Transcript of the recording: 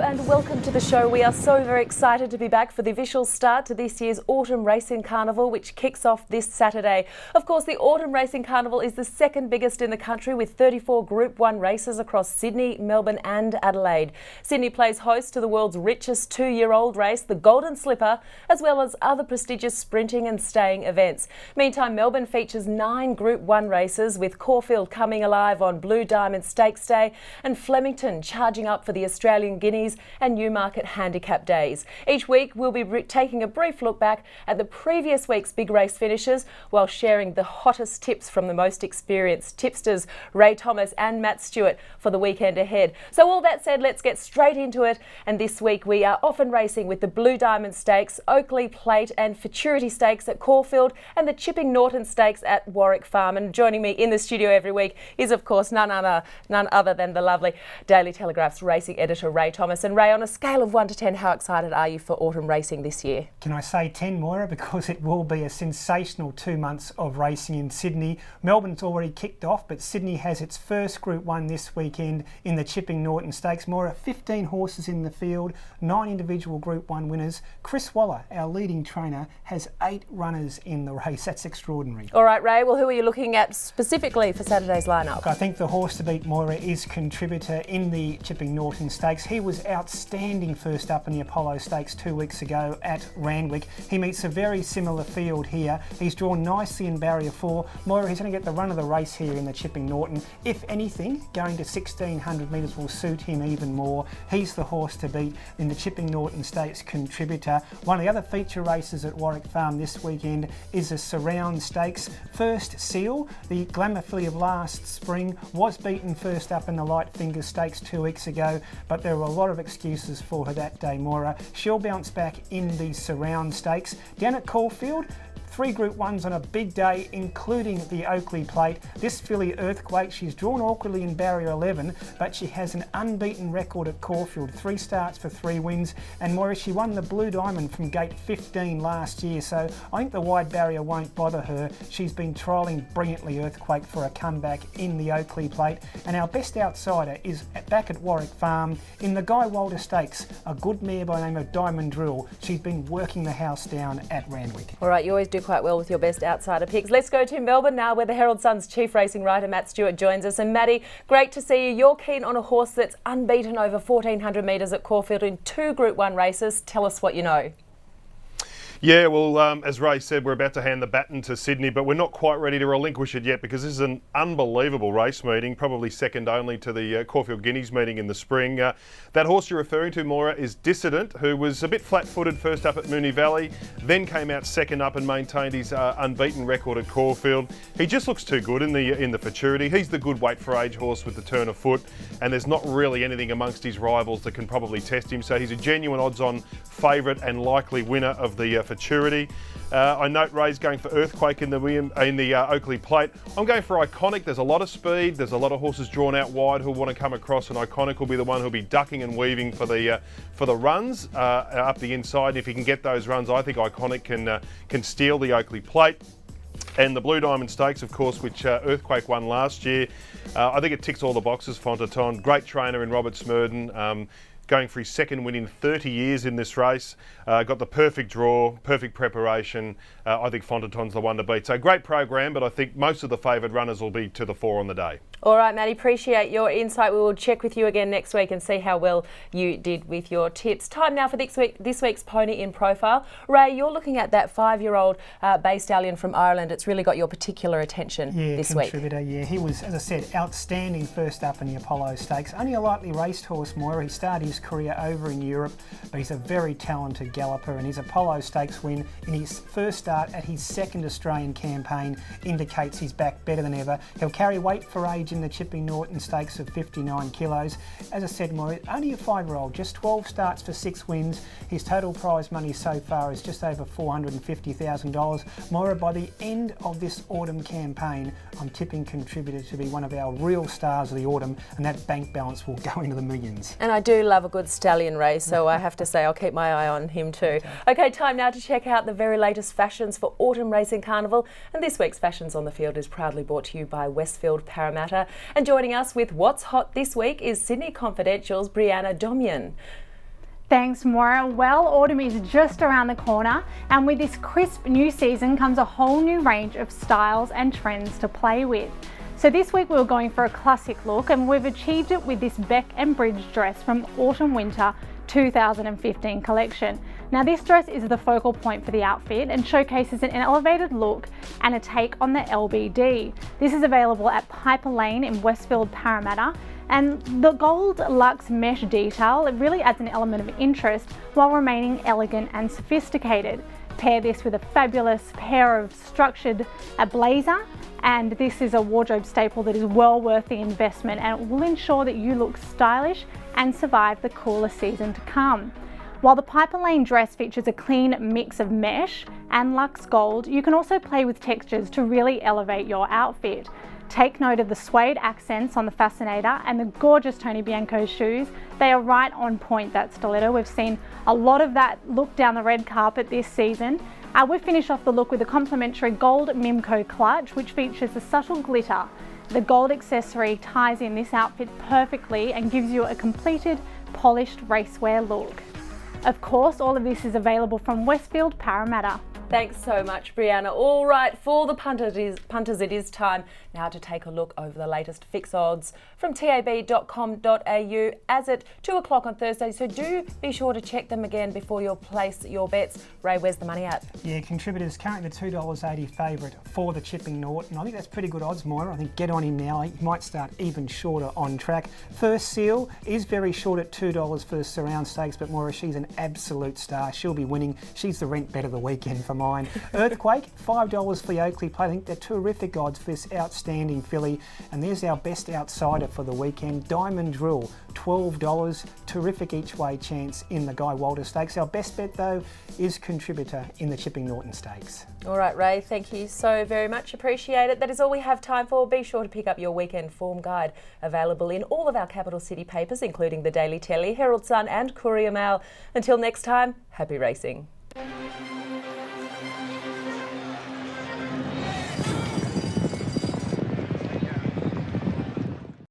and welcome to the show. We are so very excited to be back for the official start to this year's Autumn Racing Carnival, which kicks off this Saturday. Of course, the Autumn Racing Carnival is the second biggest in the country, with 34 Group 1 races across Sydney, Melbourne and Adelaide. Sydney plays host to the world's richest two-year-old race, the Golden Slipper, as well as other prestigious sprinting and staying events. Meantime, Melbourne features 9 Group 1 races, with Caulfield coming alive on Blue Diamond Stakes Day and Flemington charging up for the Australian Guineas and Newmarket Handicap Days. Each week we'll be taking a brief look back at the previous week's big race finishes while sharing the hottest tips from the most experienced tipsters Ray Thomas and Matt Stewart for the weekend ahead. So all that said, let's get straight into it. And this week we are off and racing with the Blue Diamond Stakes, Oakley Plate and Futurity Stakes at Caulfield and the Chipping Norton Stakes at Warwick Farm. And joining me in the studio every week is of course none other than the lovely Daily Telegraph's racing editor Ray Thomas. And Ray, on a scale of 1 to 10, how excited are you for autumn racing this year? Can I say 10, Moira? Because it will be a sensational 2 months of racing in Sydney. Melbourne's already kicked off, but Sydney has its first Group 1 this weekend in the Chipping Norton Stakes. Moira, 15 horses in the field, 9 individual Group 1 winners. Chris Waller, our leading trainer, has 8 runners in the race. That's extraordinary. All right, Ray, well, who are you looking at specifically for Saturday's lineup? Look, I think the horse to beat, Moira, is Contributor in the Chipping Norton Stakes. He was outstanding first up in the Apollo Stakes 2 weeks ago at Randwick. He meets a very similar field here. He's drawn nicely in barrier 4. Moira, he's going to get the run of the race here in the Chipping Norton. If anything, going to 1600 metres will suit him even more. He's the horse to beat in the Chipping Norton Stakes, Contributor. One of the other feature races at Warwick Farm this weekend is the Surround Stakes. First Seal, the glamour filly of last spring, was beaten first up in the Light Fingers Stakes 2 weeks ago, but there were a lot of excuses for her that day, Moira. She'll bounce back in the Surround Stakes. Down at Caulfield, 3 Group 1s on a big day, including the Oakley Plate. This filly, Earthquake, she's drawn awkwardly in barrier 11, but she has an unbeaten record at Caulfield. 3 starts for 3 wins. And Moira, she won the Blue Diamond from gate 15 last year, so I think the wide barrier won't bother her. She's been trialling brilliantly, Earthquake, for a comeback in the Oakley Plate. And our best outsider is back at Warwick Farm in the Guy Walter Stakes, a good mare by the name of Diamond Drill. She's been working the house down at Randwick. All right, you always do quite well with your best outsider picks. Let's go to Melbourne now, where the Herald Sun's chief racing writer Matt Stewart joins us. And Matty, great to see you. You're keen on a horse that's unbeaten over 1400 metres at Caulfield in 2 Group 1 races. Tell us what you know. Yeah, well, as Ray said, we're about to hand the baton to Sydney, but we're not quite ready to relinquish it yet because this is an unbelievable race meeting, probably second only to the Caulfield Guineas meeting in the spring. That horse you're referring to, Moira, is Dissident, who was a bit flat-footed first up at Moonee Valley, then came out second up and maintained his unbeaten record at Caulfield. He just looks too good in the Futurity. He's the good weight for age horse with the turn of foot, and there's not really anything amongst his rivals that can probably test him, so he's a genuine odds-on favourite and likely winner of the Futurity. I note Ray's going for Earthquake in the Oakley Plate. I'm going for Iconic. There's a lot of speed. There's a lot of horses drawn out wide who'll want to come across, and Iconic will be the one who'll be ducking and weaving for the runs up the inside. And if he can get those runs, I think Iconic can steal the Oakley Plate. And the Blue Diamond Stakes, of course, which Earthquake won last year. I think it ticks all the boxes. Fontaton, great trainer in Robert Smurden. Going for his second win in 30 years in this race. Got the perfect draw, perfect preparation. I think Fontaton's the one to beat. So great program, but I think most of the favoured runners will be to the fore on the day. All right, Matty, appreciate your insight. We will check with you again next week and see how well you did with your tips. Time now for this week's Pony in Profile. Ray, you're looking at that 5-year-old Bay Stallion from Ireland. It's really got your particular attention this week. Yeah, he was, as I said, outstanding first up in the Apollo Stakes. Only a lightly raced horse, Moira. He started his career over in Europe, but he's a very talented galloper, and his Apollo Stakes win in his first start at his second Australian campaign indicates he's back better than ever. He'll carry weight for age in the Chipping Norton Stakes of 59 kilos. As I said, Moira, only a 5-year-old, just 12 starts for 6 wins. His total prize money so far is just over $450,000. Moira, by the end of this autumn campaign, I'm tipping Contributor to be one of our real stars of the autumn, and that bank balance will go into the millions. And I do love a good stallion race, so I have to say I'll keep my eye on him too. Okay, time now to check out the very latest fashions for Autumn Racing Carnival, and this week's Fashions on the Field is proudly brought to you by Westfield Parramatta. And joining us with What's Hot this week is Sydney Confidential's Brianna Domian. Thanks, Moira. Well, autumn is just around the corner, and with this crisp new season comes a whole new range of styles and trends to play with. So this week we were going for a classic look, and we've achieved it with this Beck and Bridge dress from Autumn Winter 2015 collection. Now this dress is the focal point for the outfit and showcases an elevated look and a take on the LBD. This is available at Piper Lane in Westfield, Parramatta, and the gold luxe mesh detail, it really adds an element of interest while remaining elegant and sophisticated. Pair this with a fabulous pair of structured blazer, and this is a wardrobe staple that is well worth the investment, and it will ensure that you look stylish and survive the cooler season to come. While the Piper Lane dress features a clean mix of mesh and luxe gold, you can also play with textures to really elevate your outfit. Take note of the suede accents on the fascinator and the gorgeous Tony Bianco shoes. They are right on point, that stiletto. We've seen a lot of that look down the red carpet this season. We finish off the look with a complimentary gold Mimco clutch, which features a subtle glitter. The gold accessory ties in this outfit perfectly and gives you a completed, polished racewear look. Of course, all of this is available from Westfield, Parramatta. Thanks so much, Brianna. All right, for the punters, it is time now to take a look over the latest fix odds from tab.com.au as at 2 o'clock on Thursday. So do be sure to check them again before you place your bets. Ray, where's the money at? Yeah, contributors currently the $2.80 favourite for the Chipping Norton. I think that's pretty good odds, Moira. I think get on him now. He might start even shorter on track. First Seal is very short at $2 for the Surround Stakes, but Moira, she's an absolute star. She'll be winning. She's the rent bet of the weekend for mine. Earthquake, $5 for the Oakley play. I think they're terrific odds for this outstanding filly. And there's our best outsider for the weekend, Diamond Drill, $12. Terrific each way chance in the Guy Walter Stakes. Our best bet though is Contributor in the Chipping Norton Stakes. All right, Ray, thank you so very much. Appreciate it. That is all we have time for. Be sure to pick up your weekend form guide, available in all of our capital city papers, including the Daily Telly, Herald Sun and Courier Mail. Until next time, happy racing.